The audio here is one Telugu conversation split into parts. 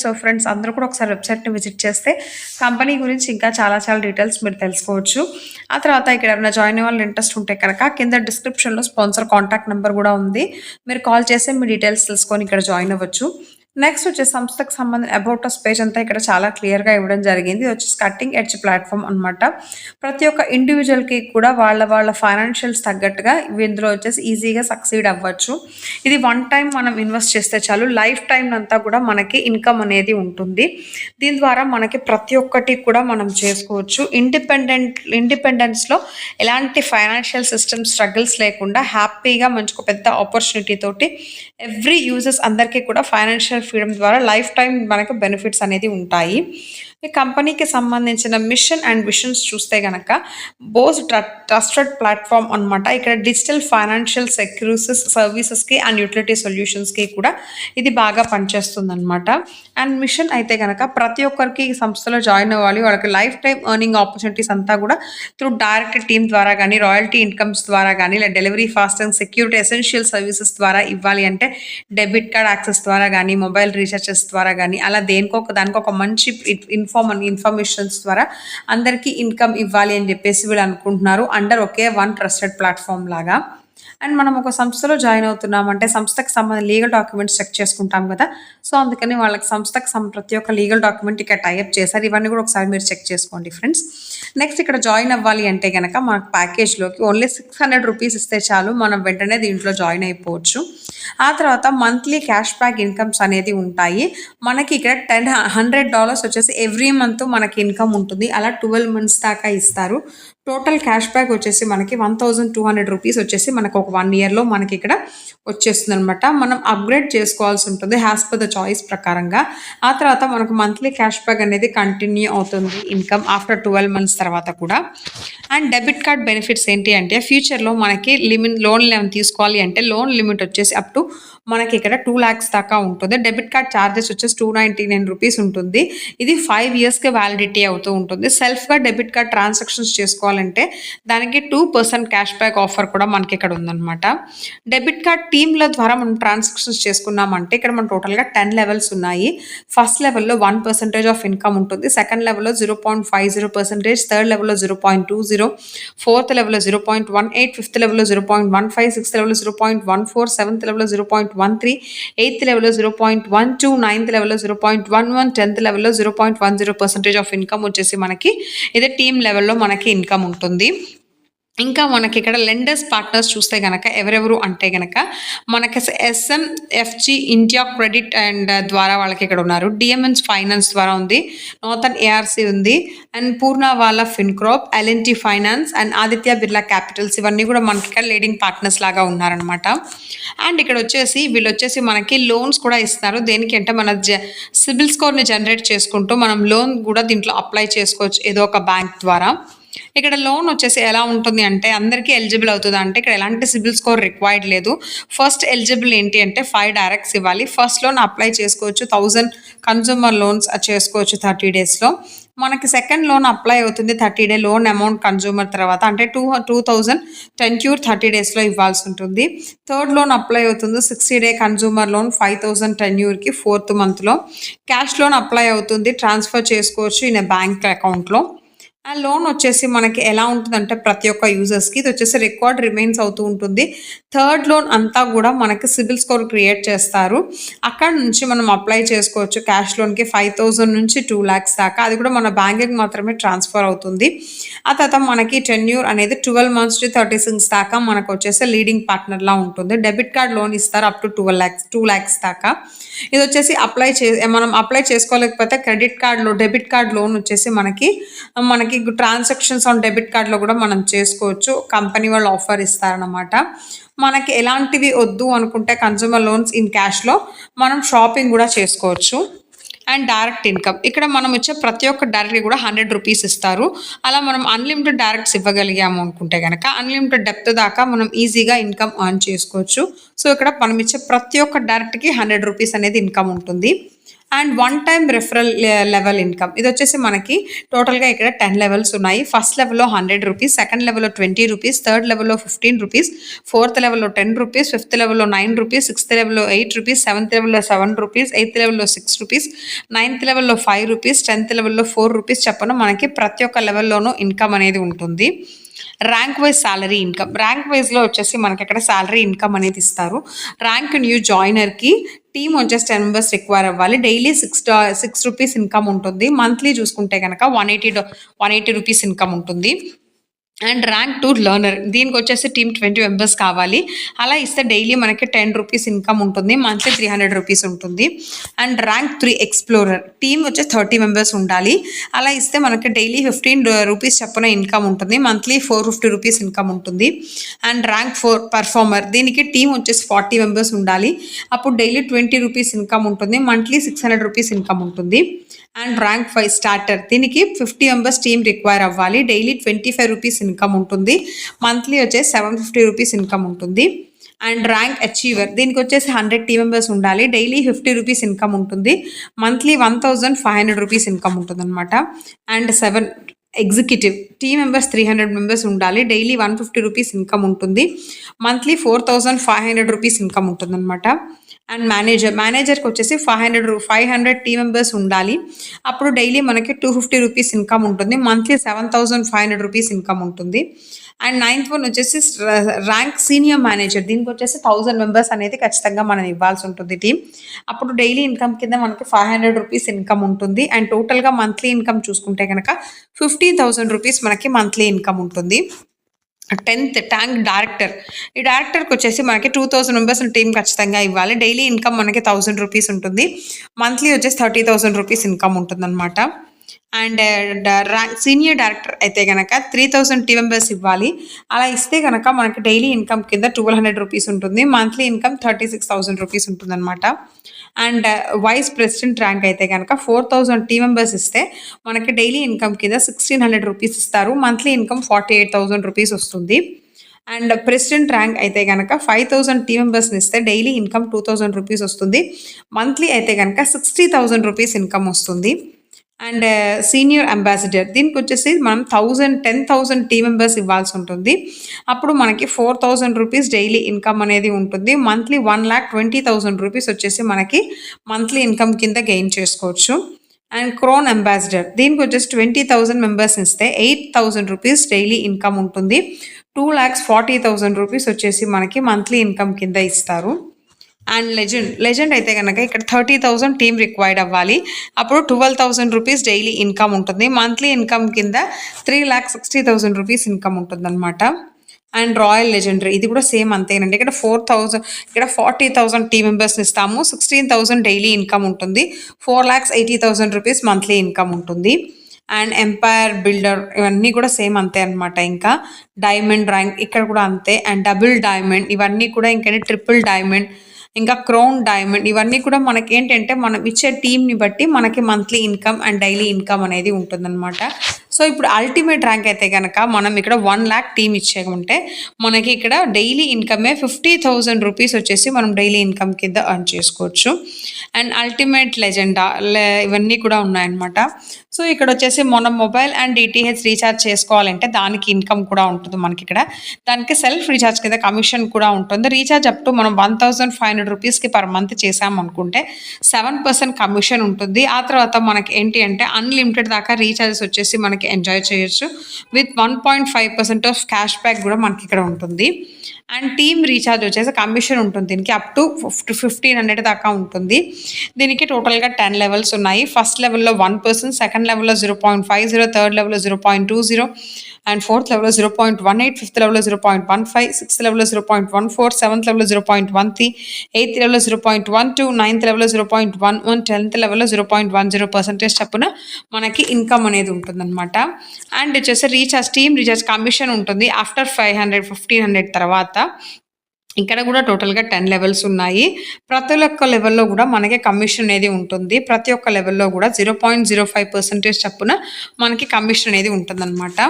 సో ఫ్రెండ్స్ అందరూ కూడా ఒకసారి వెబ్‌సైట్‌ని విజిట్ చేస్తే కంపెనీ గురించి ఇంకా చాలా చాలా డీటెయిల్స్ మీరు తెలుసుకోవచ్చు. ఆ తర్వాత ఇక్కడ ఎవరైనా జాయిన్ అయ్యే వాళ్ళు ఇంట్రెస్ట్ ఉంటే కనుక కింద డిస్క్రిప్షన్‌లో స్పాన్సర్ కాంటాక్ట్ నంబర్ గూడా ఉంది. మీరు కాల్ చేసి మీ డీటెయిల్స్ తెలుసుకొని ఇక్కడ జాయిన్ అవ్వచ్చు. నెక్స్ట్ వచ్చేసి సంస్థకు సంబంధించిన అబౌట్ అస్ పేజ్ అంతా ఇక్కడ చాలా క్లియర్‌గా ఇవ్వడం జరిగింది. ఇది వచ్చేసి కట్టింగ్ ఎడ్జ్ ప్లాట్‌ఫార్మ్ అనమాట. ప్రతి ఒక్క ఇండివిడ్యువల్‌కి కూడా వాళ్ళ ఫైనాన్షియల్స్ తగ్గట్టుగా ఇందులో వచ్చేసి ఈజీగా సక్సీడ్ అవ్వచ్చు. ఇది వన్ టైమ్ మనం ఇన్వెస్ట్ చేస్తే చాలు లైఫ్ టైమ్ అంతా కూడా మనకి ఇన్కమ్ అనేది ఉంటుంది. దీని ద్వారా మనకి ప్రతి ఒక్కటి కూడా మనం చేసుకోవచ్చు. ఇండిపెండెన్స్‌లో ఎలాంటి ఫైనాన్షియల్ సిస్టమ్ స్ట్రగుల్స్ లేకుండా హ్యాపీగా మంచి ఒక పెద్ద ఆపర్చునిటీ తోటి ఎవ్రీ యూజర్స్ అందరికీ కూడా ఫైనాన్షియల్ ఫ్రీడమ్ ద్వారా లైఫ్ టైమ్ మనకు బెనిఫిట్స్ అనేది ఉంటాయి. ఈ కంపెనీకి సంబంధించిన మిషన్ అండ్ విషన్స్ చూస్తే గనక బోస్ ట్రస్టెడ్ ప్లాట్‌ఫార్మ్ అనమాట. ఇక్కడ డిజిటల్ ఫైనాన్షియల్ సర్వీసెస్‌కి అండ్ యుటిలిటీ సొల్యూషన్స్‌కి కూడా ఇది బాగా పనిచేస్తుందనమాట. అండ్ మిషన్ అయితే గనక ప్రతి ఒక్కరికి ఈ సంస్థలో జాయిన్ అవ్వాలి. వాళ్ళకి లైఫ్ టైమ్ ఎర్నింగ్ ఆపర్చునిటీస్ అంతా కూడా త్రూ డైరెక్ట్ టీమ్ ద్వారా గానీ, రాయల్టీ ఇన్కమ్స్ ద్వారా గానీ, ఇలా delivery fast and security essential services ద్వారా ఇవ్వాలి అంటే డెబిట్ కార్డ్ యాక్సెస్ ద్వారా గానీ, మొబైల్ రీచార్జెస్ ద్వారా గానీ, అలా దానికొక మంచి ఇన్ఫర్మేషన్స్ ద్వారా అందరికీ ఇన్కమ్ ఇవ్వాలి అని చెప్పేసి వీళ్ళు అనుకుంటున్నారు. అండర్ ఒకే వన్ ట్రస్టెడ్ ప్లాట్‌ఫార్మ్ లాగా. అండ్ మనం ఒక సంస్థలో జాయిన్ అవుతున్నామంటే సంస్థకి సంబంధించిన లీగల్ డాక్యుమెంట్స్ చెక్ చేసుకుంటాం కదా! సో, అందుకని వాళ్ళకి సంస్థకి ప్రతి ఒక్క లీగల్ డాక్యుమెంట్ ఇక్కడ టై అప్ చేశారు. ఇవన్నీ కూడా ఒకసారి మీరు చెక్ చేసుకోండి ఫ్రెండ్స్. నెక్స్ట్ ఇక్కడ జాయిన్ అవ్వాలి అంటే గనక మనకు ప్యాకేజ్‌లోకి ఓన్లీ ₹600 ఇస్తే చాలు. మనం వెంటనే దీంట్లో జాయిన్ అయిపోవచ్చు. ఆ తర్వాత మంత్లీ క్యాష్ బ్యాక్ ఇన్కమ్స్ అనేది ఉంటాయి. మనకి ఇక్కడ $100 వచ్చేసి ఎవ్రీ మంత్ మనకి ఇన్కమ్ ఉంటుంది. అలా 12 మంత్స్ దాకా ఇస్తారు. టోటల్ క్యాష్ బ్యాక్ వచ్చేసి మనకి ₹1,200 వచ్చేసి మనకు ఒక 1 ఇయర్‌లో మనకి ఇక్కడ వచ్చేస్తుందనమాట. మనం అప్‌గ్రేడ్ చేసుకోవాల్సి ఉంటుంది యాస్ పర్ ద చాయిస్ ప్రకారంగా. ఆ తర్వాత మనకు మంత్లీ క్యాష్ బ్యాక్ అనేది కంటిన్యూ అవుతుంది ఇన్కమ్ ఆఫ్టర్ 12 మంత్స్ తర్వాత కూడా. అండ్ డెబిట్ కార్డ్ బెనిఫిట్స్ ఏంటి అంటే ఫ్యూచర్‌లో మనకి లోన్ ఏమైనా తీసుకోవాలి అంటే లోన్ లిమిట్ వచ్చేసి అప్ టు మనకి ఇక్కడ 2,00,000 దాకా ఉంటుంది. డెబిట్ కార్డ్ చార్జెస్ వచ్చేసి ₹299 ఉంటుంది. ఇది 5 ఇయర్స్‌కి వ్యాలిడిటీ అవుతూ ఉంటుంది. సెల్ఫ్‌గా డెబిట్ కార్డ్ ట్రాన్సాక్షన్స్ చేసుకోవాలంటే దానికి 2% క్యాష్ బ్యాక్ ఆఫర్ కూడా మనకి ఇక్కడ ఉందన్నమాట. డెబిట్ కార్డ్ టీమ్‌ల ద్వారా మనం ట్రాన్సాక్షన్స్ చేసుకున్నామంటే ఇక్కడ మన టోటల్‌గా 10 లెవెల్స్ ఉన్నాయి. ఫస్ట్ లెవెల్‌లో 1% ఆఫ్ ఇన్కమ్ ఉంటుంది. సెకండ్ లెవెల్‌లో 0.50%, థర్డ్ లెవెల్‌లో 0.20, ఫోర్త్ లెవెల్‌లో 0.18, ఫిఫ్త్ లెవెల్‌లో 0.15, సిక్స్త్ లెవెల్‌లో 0.14, సెవెంత్ లెవెల్‌లో 0.13, ఎయిత్ లెవెల్‌లో 0.12, నైన్త్ లెవెల్‌లో 0.11, 10థ్ లెవెల్‌లో 0.10% ఆఫ్ ఇన్కమ్ వచ్చేసి మనకి ఇదే టీమ్ లెవెల్‌లో మనకి ఇన్కమ్ ఉంటుంది. ఇంకా మనకి ఇక్కడ లెండర్స్ పార్ట్నర్స్ చూస్తే గనక ఎవరెవరు అంటే గనక మనకి ఎస్ఎంఎఫ్జీ ఇండియా క్రెడిట్ అండ్ ద్వారా వాళ్ళకి ఇక్కడ ఉన్నారు. డిఎంఎన్స్ ఫైనాన్స్ ద్వారా ఉంది. నార్థన్ ఏఆర్సీ ఉంది. And Poonawalla Fincorp, L&T finance and Aditya Birla capitals ఇవన్నీ కూడా మనకి ఇక్కడ లీడింగ్ పార్ట్నర్స్ లాగా ఉన్నారనమాట. అండ్ ఇక్కడ వచ్చేసి వీళ్ళు వచ్చేసి మనకి లోన్స్ కూడా ఇస్తున్నారు. దేనికి అంటే మన సిబిల్ స్కోర్ని జనరేట్ చేసుకుంటూ మనం లోన్ కూడా దీంట్లో అప్లై చేసుకోవచ్చు ఏదో ఒక బ్యాంక్ ద్వారా. ఇక్కడ లోన్ వచ్చేసి ఎలా ఉంటుంది అంటే అందరికీ ఎలిజిబుల్ అవుతుందా అంటే ఇక్కడ ఎలాంటి సిబిల్ స్కోర్ రిక్వైర్డ్ లేదు. ఫస్ట్ ఎలిజిబుల్ ఏంటి అంటే 5 డైరెక్ట్స్ ఇవ్వాలి. ఫస్ట్ లోన్ అప్లై చేసుకోవచ్చు. 1000 కన్జ్యూమర్ లోన్స్ చేసుకోవచ్చు 30 డేస్‌లో. మనకి సెకండ్ లోన్ అప్లై అవుతుంది 30 డే లోన్ అమౌంట్ కన్జ్యూమర్ తర్వాత అంటే 2,000 టెన్యూర్ 30 డేస్‌లో ఇవ్వాల్సి ఉంటుంది. థర్డ్ లోన్ అప్లై అవుతుంది 60 డే కన్జ్యూమర్ లోన్ 5,000 టెన్యూర్‌కి ఫోర్త్ మంత్‌లో. క్యాష్ లోన్ అప్లై అవుతుంది. ట్రాన్స్ఫర్ చేసుకోవచ్చు ఇన్ బ్యాంక్ అకౌంట్‌లో. ఆ లోన్ వచ్చేసి మనకి ఎలా ఉంటుందంటే ప్రతి ఒక్క యూజర్స్‌కి ఇది వచ్చేసి రికార్డ్ రిమైన్స్ అవుతూ ఉంటుంది. థర్డ్ లోన్ అంతా కూడా మనకి సిబిల్ స్కోర్ క్రియేట్ చేస్తారు. అక్కడ నుంచి మనం అప్లై చేసుకోవచ్చు క్యాష్ లోన్‌కి 5,000 నుంచి 2,00,000 దాకా. అది కూడా మన బ్యాంక్‌కి మాత్రమే ట్రాన్స్ఫర్ అవుతుంది. ఆ తర్వాత మనకి టెన్యూర్ అనేది 12 మంత్స్ టు 36 దాకా మనకు వచ్చేసి లీడింగ్ పార్ట్నర్‌లా ఉంటుంది. డెబిట్ కార్డ్ లోన్ ఇస్తారు అప్ టు 2,00,000 దాకా. ఇది వచ్చేసి మనం అప్లై చేసుకోలేకపోతే డెబిట్ కార్డ్ లోన్ వచ్చేసి మనకి ట్రాన్సాక్షన్స్ ఆన్ డెబిట్ కార్డ్‌లో కూడా మనం చేసుకోవచ్చు. కంపెనీ వాళ్ళు ఆఫర్ ఇస్తారనమాట. మనకి ఎలాంటివి వద్దు అనుకుంటే కన్జ్యూమర్ లోన్స్ ఇన్ క్యాష్‌లో మనం షాపింగ్ కూడా చేసుకోవచ్చు. అండ్ డైరెక్ట్ ఇన్కమ్ ఇక్కడ మనం ఇచ్చే ప్రతి ఒక్క డైరెక్ట్‌కి కూడా ₹100 ఇస్తారు. అలా మనం అన్‌లిమిటెడ్ డైరెక్ట్స్ ఇవ్వగలిగాము అనుకుంటే గనక అన్‌లిమిటెడ్ డెప్త్ దాకా మనం ఈజీగా ఇన్కమ్ ఎర్న్ చేసుకోవచ్చు. సో, ఇక్కడ మనం ఇచ్చే ప్రతి ఒక్క డైరెక్ట్‌కి ₹100 అనేది ఇన్కమ్ ఉంటుంది. And one time referral level income ఇది వచ్చేసి మనకి టోటల్గా ఇక్కడ 10 లెవెల్స్ ఉన్నాయి. ఫస్ట్ లెవెల్లో 100 రూపీస్, సెకండ్ లెవెల్లో 20 రూపీస్, థర్డ్ లెవెల్లో 15 రూపీస్, ఫోర్త్ లెవెల్లో 10 రూపీస్, ఫిఫ్త్ లెవెల్లో 9 రూపీస్, సిక్స్త్ లెవెల్లో 8 రూపీస్, సెవెంత్ లెవెల్లో 7 రూపీస్, ఎయిత్ లెవెల్లో 6 రూపీస్, నైన్త్ లెవెల్లో 5 రూపీస్, 10th లెవెల్లో 4 రూపీస్ చెప్పను మనకి ప్రతి ఒక్క లెవెల్లోనూ ఇన్కమ్ అనేది ఉంటుంది. Rank wise salary income, rank వైజ్లో వచ్చేసి మనకి అక్కడ సాలరీ ఇన్కమ్ అనేది ఇస్తారు. ర్యాంక్ న్యూ జాయినర్కి టీమ్ వచ్చేసి 10 మెంబర్స్ రిక్వైర్ అవ్వాలి. డైలీ 6 రూపీస్ ఇన్కమ్ ఉంటుంది. మంత్లీ చూసుకుంటే కనుక 180 రూపీస్ ఇన్కమ్ ఉంటుంది. అండ్ ర్యాంక్ 2 లర్నర్ దీనికి వచ్చేసి టీమ్ 20 మెంబర్స్ కావాలి. అలా ఇస్తే డైలీ మనకి 10 రూపీస్ ఇన్కమ్ ఉంటుంది. మంత్లీ 300 రూపీస్ ఉంటుంది. అండ్ ర్యాంక్ 3 ఎక్స్ప్లోరర్ టీమ్ వచ్చేసి 30 మెంబర్స్ ఉండాలి. అలా ఇస్తే మనకి డైలీ 15 రూపీస్ చొప్పున ఇన్కమ్ ఉంటుంది. మంత్లీ 450 రూపీస్ ఇన్కమ్ ఉంటుంది. అండ్ ర్యాంక్ 4 పర్ఫార్మర్ దీనికి టీమ్ వచ్చేసి 40 మెంబర్స్ ఉండాలి. అప్పుడు డైలీ 20 రూపీస్ ఇన్కమ్ ఉంటుంది. మంత్లీ 600 రూపీస్ ఇన్కమ్ ఉంటుంది. అండ్ ర్యాంక్ 5 స్టార్టర్ దీనికి 50 మెంబర్స్ టీమ్ రిక్వైర్ అవ్వాలి. డైలీ 25 రూపీస్ ఇన్కమ్ ఉంటుంది. మంత్లీ వచ్చేసి 750 రూపీస్ ఇన్కమ్ ఉంటుంది. అండ్ ర్యాంక్ అచీవర్ దీనికి వచ్చేసి 100 టీమ్ మెంబర్స్ ఉండాలి. డైలీ 50 రూపీస్ ఇన్కమ్ ఉంటుంది. మంత్లీ 1500 రూపీస్ ఇన్కమ్ ఉంటుంది అనమాట. And 7 executive team members 300 members ఉండాలి. డైలీ 150 రూపీస్ ఇన్కమ్ ఉంటుంది. మంత్లీ 4500 రూపీస్ ఇన్కమ్ ఉంటుంది అనమాట. అండ్ మేనేజర్కి వచ్చేసి 500 టీమ్ మెంబర్స్ ఉండాలి. అప్పుడు డైలీ మనకి 250 రూపీస్ ఇన్కమ్ ఉంటుంది. మంత్లీ 7500 రూపీస్ ఇన్కమ్ ఉంటుంది. అండ్ 9th వన్ వచ్చేసి ర్యాంక్ సీనియర్ మేనేజర్ దీనికి వచ్చేసి 1000 మెంబర్స్ అనేది ఖచ్చితంగా మనం ఇవ్వాల్సి ఉంటుంది టీం. అప్పుడు డైలీ ఇన్కమ్ కింద మనకి 500 రూపీస్ ఇన్కమ్ ఉంటుంది. అండ్ టోటల్గా మంత్లీ ఇన్కమ్ చూసుకుంటే కనుక 15,000 రూపీస్ మనకి మంత్లీ ఇన్కమ్ ఉంటుంది. 10th ట్యాంక్ డైరెక్టర్ ఈ డైరెక్టర్కి వచ్చేసి మనకి 2000 మెంబర్స్ టీం ఖచ్చితంగా ఇవ్వాలి. డైలీ ఇన్కమ్ మనకి 1000 రూపీస్ ఉంటుంది. మంత్లీ వచ్చేసి 30,000 రూపీస్ ఇన్కమ్ ఉంటుంది అనమాట. అండ్ సీనియర్ డైరెక్టర్ అయితే కనుక 3000 టీమ్ మెంబర్స్ ఇవ్వాలి. అలా ఇస్తే కనుక మనకి డైలీ ఇన్కమ్ కింద 1200 రూపీస్ ఉంటుంది. మంత్లీ ఇన్కమ్ 36,000 రూపీస్ ఉంటుంది అనమాట. అండ్ వైస్ ప్రెసిడెంట్ ర్యాంక్ అయితే కనుక 4000 టీమ్ మెంబర్స్ ఇస్తే మనకి డైలీ ఇన్కమ్ కింద 1600 రూపీస్ ఇస్తారు. మంత్లీ ఇన్కమ్ 48,000 రూపీస్ వస్తుంది. అండ్ ప్రెసిడెంట్ ర్యాంక్ అయితే కనుక 5000 టీమ్ మెంబర్స్ని ఇస్తే డైలీ ఇన్కమ్ 2000 రూపీస్ వస్తుంది. మంత్లీ అయితే కనుక 60,000 రూపీస్ ఇన్కమ్ వస్తుంది. అండ్ సీనియర్ అంబాసిడర్ దీనికి వచ్చేసి మనం 10,000 టీమ్ మెంబర్స్ ఇవ్వాల్సి ఉంటుంది. అప్పుడు మనకి 4000 రూపీస్ డైలీ ఇన్కమ్ అనేది ఉంటుంది. మంత్లీ 1,20,000 రూపీస్ వచ్చేసి మనకి మంత్లీ ఇన్కమ్ కింద గెయిన్ చేసుకోవచ్చు. అండ్ క్రోన్ అంబాసిడర్ దీనికి వచ్చేసి 20,000 మెంబర్స్ ఇస్తే 8,000 రూపీస్ డైలీ ఇన్కమ్ ఉంటుంది. 2,40,000 రూపీస్ వచ్చేసి మనకి మంత్లీ ఇన్కమ్ కింద ఇస్తారు. అండ్ లెజెండ్ అయితే కనుక ఇక్కడ 30,000 టీమ్ రిక్వైర్డ్ అవ్వాలి. అప్పుడు 12,000 రూపీస్ డైలీ ఇన్కమ్ ఉంటుంది. మంత్లీ ఇన్కమ్ కింద 3,60,000 రూపీస్ ఇన్కమ్ ఉంటుంది అనమాట. అండ్ రాయల్ లెజెండరీ ఇది కూడా సేమ్ అంతేనండి. ఇక్కడ 40,000 టీమ్ మెంబర్స్ని ఇస్తాము. 16,000 డైలీ ఇన్కమ్ ఉంటుంది. 4,80,000 రూపీస్ మంత్లీ ఇన్కమ్ ఉంటుంది. అండ్ ఎంపైర్ బిల్డర్ ఇవన్నీ కూడా సేమ్ అంతే అనమాట. ఇంకా డైమండ్ ర్యాంక్ ఇక్కడ కూడా అంతే. అండ్ డబుల్ డైమండ్ ఇవన్నీ కూడా ఇంకా ట్రిపుల్ డైమండ్ ఇంకా క్రౌన్ డైమండ్ ఇవన్నీ కూడా మనకి ఏంటంటే మనం ఇచ్చే టీంని బట్టి మనకి monthly income and daily income అనేది ఉంటుందన్నమాట. సో ఇప్పుడు అల్టిమేట్ ర్యాంక్ అయితే కనుక మనం ఇక్కడ 1 lakh టీమ్ ఇచ్చే ఉంటే మనకి ఇక్కడ డైలీ ఇన్కమే 50,000 రూపీస్ వచ్చేసి మనం డైలీ ఇన్కమ్ కింద ఎర్న్ చేసుకోవచ్చు. అండ్ అల్టిమేట్ లెజెండా ఇవన్నీ కూడా ఉన్నాయన్నమాట. సో ఇక్కడ వచ్చేసి మనం మొబైల్ అండ్ డిటిహెచ్ రీఛార్జ్ చేసుకోవాలంటే దానికి ఇన్కమ్ కూడా ఉంటుంది మనకి ఇక్కడ. దానికి సెల్ఫ్ రీఛార్జ్ కింద కమిషన్ కూడా ఉంటుంది. రీఛార్జ్ అప్ టు మనం 1,500 రూపీస్కి పర్ మంత్ చేసామనుకుంటే 7% కమిషన్ ఉంటుంది. ఆ తర్వాత మనకి ఏంటి అంటే అన్లిమిటెడ్ దాకా రీఛార్జెస్ వచ్చేసి మనకి ఎంజాయ్ చేయొచ్చు. విత్ 1.5% ఆఫ్ క్యాష్ బ్యాక్ కూడా మనకి ఇక్కడ ఉంటుంది. అండ్ టీమ్ రీఛార్జ్ వచ్చేసి కమిషన్ ఉంటుంది. దీనికి అప్ టు 1,500 దాకా ఉంటుంది. దీనికి టోటల్గా 10 లెవెల్స్ ఉన్నాయి. ఫస్ట్ లెవెల్లో 1%, సెకండ్ లెవెల్లో 0.50, థర్డ్ లెవెల్లో 0.20 అండ్ ఫోర్త్ లెవెల్లో 0.18, ఫిఫ్త్ లెవెల్లో 0.15, సిక్స్త్ లెవెల్లో 0.14, సెవెంత్ లెవెల్లో 0.13, ఎయిత్ లెవెల్లో 0.12, నైన్త్ లెవెల్లో 0.11, 10th లెవెల్లో 0.10% చప్పున మనకి ఇన్కమ్ అనేది ఉంటుందన్నమాట. అండ్ వచ్చేసి టీమ్ రీఛార్జ్ కమిషన్ ఉంటుంది ఆఫ్టర్ 500-1,500 తర్వాత. ఇక్కడ కూడా టోటల్గా 10 లెవెల్స్ ఉన్నాయి. ప్రతి ఒక్క లెవెల్లో కూడా మనకి కమిషన్ అనేది ఉంటుంది. ప్రతి ఒక్క లెవెల్లో కూడా 0.05% చప్పున మనకి కమిషన్ అనేది ఉంటుందన్నమాట.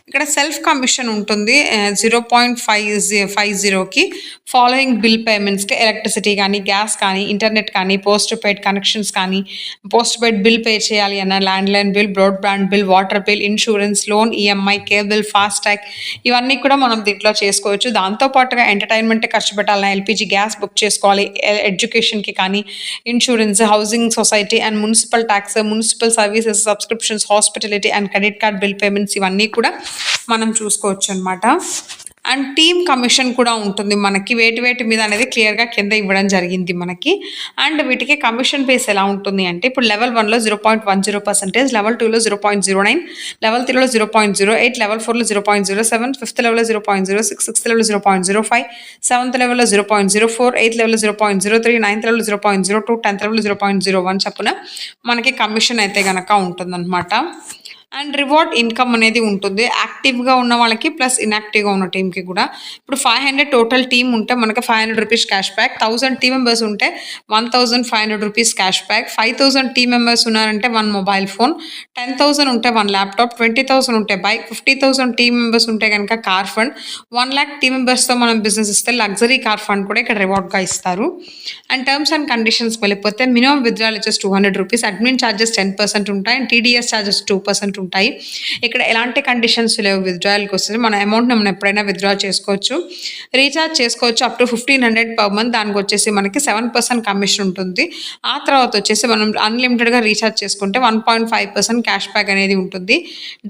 ఇక్కడ సెల్ఫ్ కమిషన్ ఉంటుంది 0.50కి ఫాలోయింగ్ బిల్ పేమెంట్స్‌కి ఎలక్ట్రిసిటీ కానీ, గ్యాస్ కానీ, ఇంటర్నెట్ కానీ, పోస్ట్ పెయిడ్ కనెక్షన్స్ కానీ, పోస్ట్ పెయిడ్ బిల్ పే చేయాలి అన్న landline bill, broadband bill, water bill, insurance, loan, EMI, cable, FASTag ఇవన్నీ కూడా మనం దీంట్లో చేసుకోవచ్చు. దాంతో పాటుగా ఎంటర్‌టైన్‌మెంట్‌కి ఖర్చు పెట్టాలన్నా ఎల్‌పీజీ గ్యాస్ బుక్ చేసుకోవాలి. ఎడ్యుకేషన్‌కి కానీ, insurance, housing society and municipal tax, municipal services, subscriptions, hospitality and credit card bill payments ఇవన్నీ కూడా మనం చూసుకోవచ్చనమాట. అండ్ టీమ్ కమిషన్ కూడా ఉంటుంది మనకి. వేటి మీద అనేది క్లియర్‌గా కింద ఇవ్వడం జరిగింది మనకి. అండ్ వీటికి కమిషన్ బేస్ ఎలా ఉంటుంది అంటే ఇప్పుడు లెవెల్ 1లో 0.10%, లెవెల్ 2లో 0.09, లెవెల్ 3లో 0.08, లెవెల్ 4లో 0.07, ఫిఫ్త్ లెవెల్‌లో 0.06, సిక్స్త్ లెవెల్‌లో 0.05, సెవెంత్ లెవెల్‌లో 0.04, ఎయిత్ లెవెల్‌లో 0.03, నైన్త్ లెవెల్‌లో 0.02, 10థ్ లెవెల్‌లో 0.01 చొప్పున మనకి కమిషన్ అయితే గనక ఉంటుందన్నమాట. అండ్ రివార్డ్ ఇన్కమ్ అనేది ఉంటుంది యాక్టివ్గా ఉన్న వాళ్ళకి ప్లస్ ఇన్యాక్టివ్గా ఉన్న టీంకి కూడా. ఇప్పుడు 500 టోటల్ టీమ్ ఉంటే మనకి 500 rupees cash back, 1000 team members ఉంటే 1500 rupees cash back, 5000 team members ఉన్నారంటే 1 మొబైల్ ఫోన్, 10,000 ఉంటే 1 ల్యాప్టాప్, 20,000 ఉంటే బైక్, 50,000 టీమ్ మెంబర్స్ ఉంటే కనుక కార్ ఫండ్, 1 lakh టీమ్ మెంబర్స్తో మనం బిజినెస్ ఇస్తే లగ్జరీ కార్ ఫండ్ కూడా ఇక్కడ రివార్డ్గా ఇస్తారు. అండ్ టర్మ్స్ అండ్ కండిషన్స్ వెళ్ళిపోతే మినిమం విత్డ్రాల్ వచ్చేసి 200 రూపీస్, అడ్మిన్ ఛార్జెస్ 10% ఉంటాయి అండ్ టీడీఎస్ ఛార్జెస్ 2% ఉంటాయి. ఇక్కడ ఎలాంటి కండిషన్స్ లేవు విత్డ్రాయల్కి వస్తుంది. మన అమౌంట్ని మనం ఎప్పుడైనా విత్డ్రా చేసుకోవచ్చు, రీఛార్జ్ చేసుకోవచ్చు అప్ టు 1500 పర్ మంత్. దానికి వచ్చేసి మనకి 7% కమిషన్ ఉంటుంది. ఆ తర్వాత వచ్చేసి మనం అన్లిమిటెడ్గా రీఛార్జ్ చేసుకుంటే 1.5% క్యాష్ బ్యాక్ అనేది ఉంటుంది.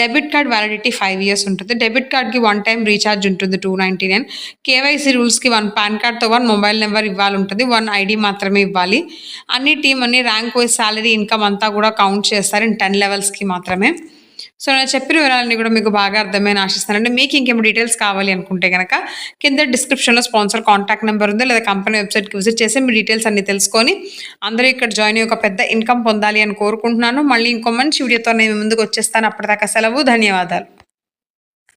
డెబిట్ కార్డ్ వ్యాలిడిటీ 5 years ఉంటుంది. డెబిట్ కార్డ్కి 1 time రీఛార్జ్ ఉంటుంది 299. కేవైసీ రూల్స్కి 1 పాన్ కార్డ్తో 1 మొబైల్ నెంబర్ ఇవ్వాలి ఉంటుంది, 1 ID మాత్రమే ఇవ్వాలి. అన్ని టీం అన్ని ర్యాంక్ వైజ్ శాలరీ ఇన్కమ్ అంతా కూడా కౌంట్ చేస్తారు ఇన్ 10 levelsకి మాత్రమే. సో నేను చెప్పిన వివరాలన్నీ కూడా మీకు బాగా అర్థమైనా ఆశిస్తానండి. మీకు ఇంకేమో డీటెయిల్స్ కావాలి అనుకుంటే కనుక కింద డిస్క్రిప్షన్లో స్పాన్సర్ కాంటాక్ట్ నెంబర్ ఉంది, లేదా కంపెనీ వెబ్సైట్కి విజిట్ చేసి మీ డీటెయిల్స్ అన్ని తెలుసుకొని అందరూ ఇక్కడ జాయిన్ అయ్యి ఒక పెద్ద ఇన్కమ్ పొందాలి అని కోరుకుంటున్నాను. మళ్ళీ ఇంకో మంచి వీడియోతో నేను ముందుకు వచ్చేస్తాను. అప్పటిదాకా సెలవు, ధన్యవాదాలు.